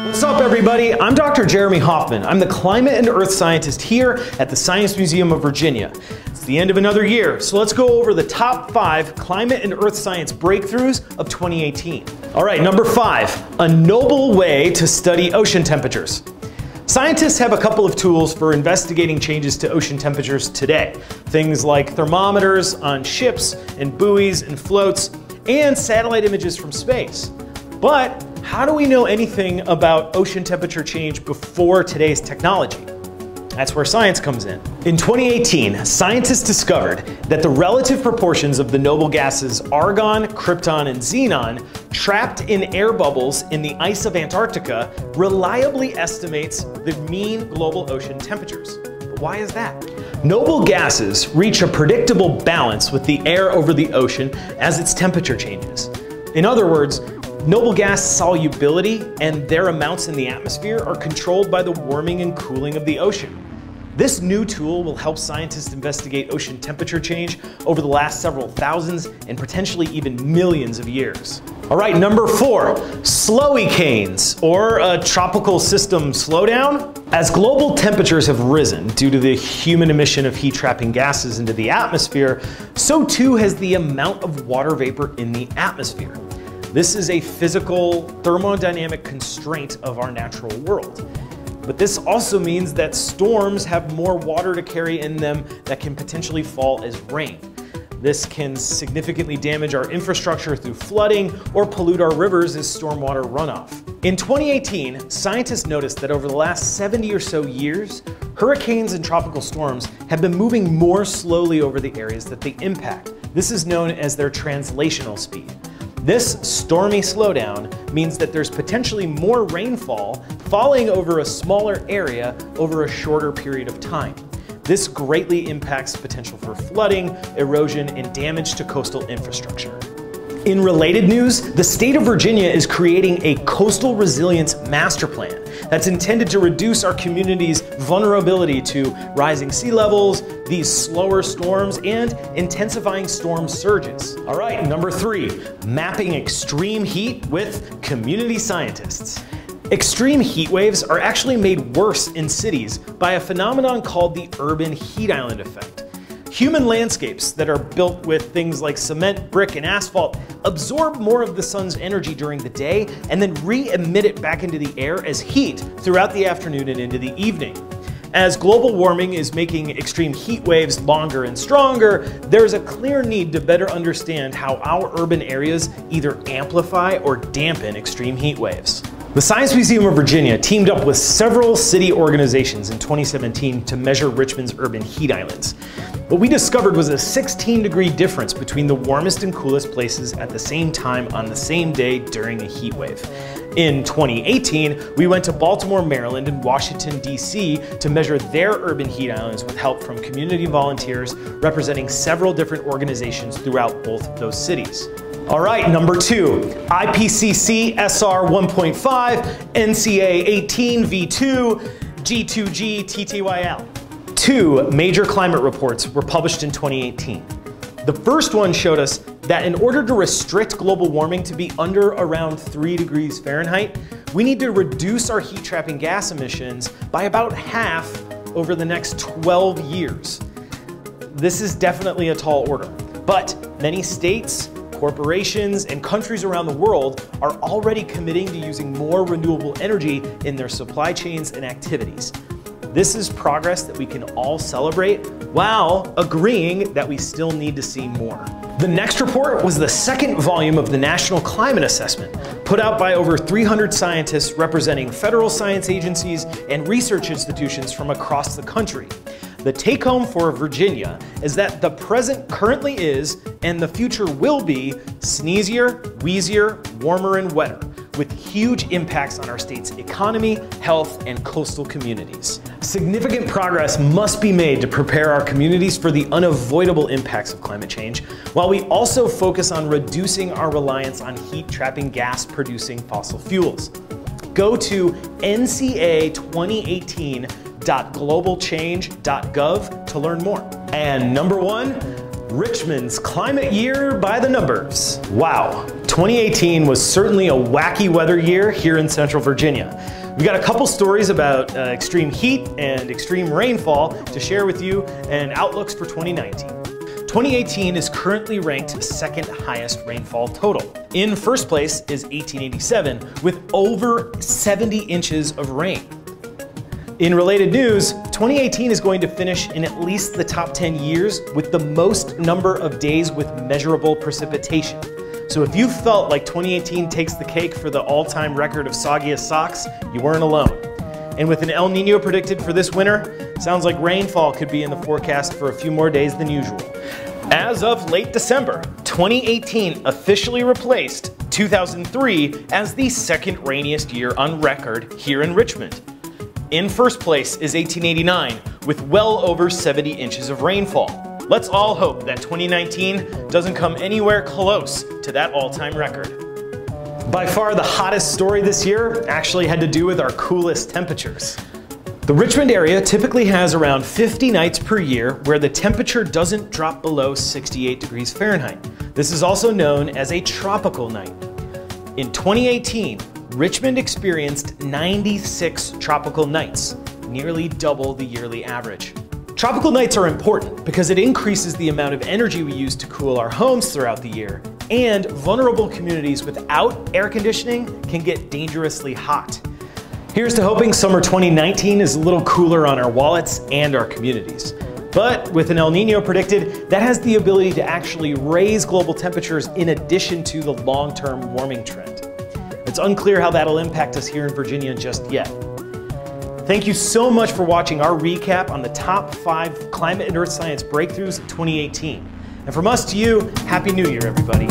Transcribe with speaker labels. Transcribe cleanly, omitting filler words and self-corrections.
Speaker 1: What's up, everybody? I'm Dr. Jeremy Hoffman. I'm the climate and earth scientist here at the Science Museum of Virginia. It's the end of another year, so let's go over the top 5 climate and earth science breakthroughs of 2018. All right, number 5, a noble way to study ocean temperatures. Scientists have a couple of tools for investigating changes to ocean temperatures today. Things like thermometers on ships and buoys and floats, and satellite images from space. But how do we know anything about ocean temperature change before today's technology? That's where science comes in. In 2018, scientists discovered that the relative proportions of the noble gases argon, krypton, and xenon trapped in air bubbles in the ice of Antarctica reliably estimates the mean global ocean temperatures. But why is that? Noble gases reach a predictable balance with the air over the ocean as its temperature changes. In other words, noble gas solubility and their amounts in the atmosphere are controlled by the warming and cooling of the ocean. This new tool will help scientists investigate ocean temperature change over the last several thousands and potentially even millions of years. All right, number 4, Slowicanes, or a tropical system slowdown. As global temperatures have risen due to the human emission of heat-trapping gases into the atmosphere, so too has the amount of water vapor in the atmosphere. This is a physical thermodynamic constraint of our natural world. But this also means that storms have more water to carry in them that can potentially fall as rain. This can significantly damage our infrastructure through flooding or pollute our rivers as stormwater runoff. In 2018, scientists noticed that over the last 70 or so years, hurricanes and tropical storms have been moving more slowly over the areas that they impact. This is known as their translational speed. This stormy slowdown means that there's potentially more rainfall falling over a smaller area over a shorter period of time. This greatly impacts potential for flooding, erosion, and damage to coastal infrastructure. In related news, the state of Virginia is creating a coastal resilience master plan that's intended to reduce our community's vulnerability to rising sea levels, these slower storms, and intensifying storm surges. All right, number 3, mapping extreme heat with community scientists. Extreme heat waves are actually made worse in cities by a phenomenon called the urban heat island effect. Human landscapes that are built with things like cement, brick, and asphalt absorb more of the sun's energy during the day and then re-emit it back into the air as heat throughout the afternoon and into the evening. As global warming is making extreme heat waves longer and stronger, there's a clear need to better understand how our urban areas either amplify or dampen extreme heat waves. The Science Museum of Virginia teamed up with several city organizations in 2017 to measure Richmond's urban heat islands. What we discovered was a 16-degree difference between the warmest and coolest places at the same time on the same day during a heat wave. In 2018, we went to Baltimore, Maryland, and Washington, D.C. to measure their urban heat islands with help from community volunteers representing several different organizations throughout both of those cities. All right, number 2, IPCC SR 1.5, NCA 18 V2, G2G TTYL. 2 major climate reports were published in 2018. The first one showed us that in order to restrict global warming to be under around 3 degrees Fahrenheit, we need to reduce our heat-trapping gas emissions by about half over the next 12 years. This is definitely a tall order, but many states, corporations, and countries around the world are already committing to using more renewable energy in their supply chains and activities. This is progress that we can all celebrate while agreeing that we still need to see more. The next report was the second volume of the National Climate Assessment, put out by over 300 scientists representing federal science agencies and research institutions from across the country. The take-home for Virginia is that the present currently is, and the future will be, sneezier, wheezier, warmer, and wetter, with huge impacts on our state's economy, health, and coastal communities. Significant progress must be made to prepare our communities for the unavoidable impacts of climate change, while we also focus on reducing our reliance on heat-trapping gas-producing fossil fuels. Go to NCA2018.globalchange.gov to learn more. And number 1, Richmond's climate year by the numbers. Wow, 2018 was certainly a wacky weather year here in Central Virginia. We got a couple stories about extreme heat and extreme rainfall to share with you and outlooks for 2019. 2018 is currently ranked second highest rainfall total. In first place is 1887 with over 70 inches of rain. In related news, 2018 is going to finish in at least the top 10 years with the most number of days with measurable precipitation. So if you felt like 2018 takes the cake for the all-time record of soggiest socks, you weren't alone. And with an El Nino predicted for this winter, sounds like rainfall could be in the forecast for a few more days than usual. As of late December, 2018 officially replaced 2003 as the second rainiest year on record here in Richmond. In first place is 1889 with well over 70 inches of rainfall. Let's all hope that 2019 doesn't come anywhere close to that all-time record. By far the hottest story this year actually had to do with our coolest temperatures. The Richmond area typically has around 50 nights per year where the temperature doesn't drop below 68 degrees Fahrenheit. This is also known as a tropical night. In 2018, Richmond experienced 96 tropical nights, nearly double the yearly average. Tropical nights are important because it increases the amount of energy we use to cool our homes throughout the year, and vulnerable communities without air conditioning can get dangerously hot. Here's to hoping summer 2019 is a little cooler on our wallets and our communities. But with an El Nino predicted, that has the ability to actually raise global temperatures in addition to the long-term warming trend. It's unclear how that'll impact us here in Virginia just yet. Thank you so much for watching our recap on the top 5 climate and earth science breakthroughs of 2018. And from us to you, Happy New Year, everybody.